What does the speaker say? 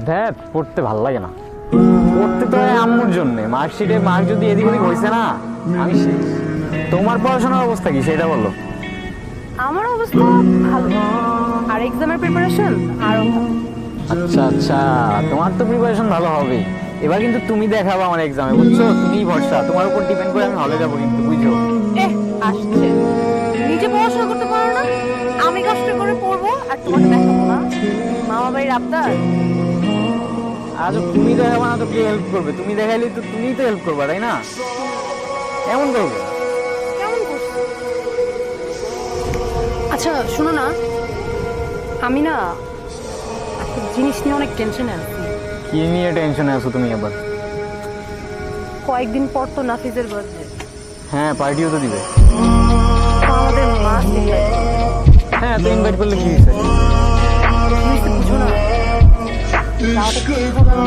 ধ্যাত, পড়তে ভাল লাগে না। পড়তে তো হয় আম্মুর জন্যে। মার্কশিটে মার্ক যদি এদিক ওদিক হয়েছে না, আমি শেষ। তোমার পড়াশোনার অবস্থা কি সেটা বলো। আমার অবস্থা ভালো, আর এক্সামের প্রিপারেশন আরো ভালো। আচ্ছা আচ্ছা, তোমার তো প্রিপারেশন ভালো হবে। এবার কিন্তু তুমি দেখাবো আমার এক্সামে, বুঝছো? তুমিই ভরসা, তোমার উপর ডিপেন্ড করে আমি হলে যাবো কিন্তু, বুঝছো? আসছে, নিজে পড়াশোনা করতে পারো না, আমি কষ্ট করে পড়বো আর তোমাকে দেখাবো না? মামা বাড়ির আবদার। আজ তুমি দেখাবো না তো কে হেল্প করবে? তুমি দেখাইলে তো তুমিই তো হেল্প করবা, তাই না? এমন করবে? কেমন করছো? আচ্ছা শোনো না, আমি না একটা জিনিস নিয়ে অনেক টেনশনে আছি। কি নিয়ে টেনশনে আছো তুমি আবার? কয়েকদিন পর তো নাফিজের বার্থডে, হ্যাঁ, পার্টিও তো দিবে। আমাদের মাস ইনভাইট করবে। হ্যাঁ, তো ইনভাইট করলে কি হয়েছে? বুঝো না, যাওয়াটা ঠিক হবে না।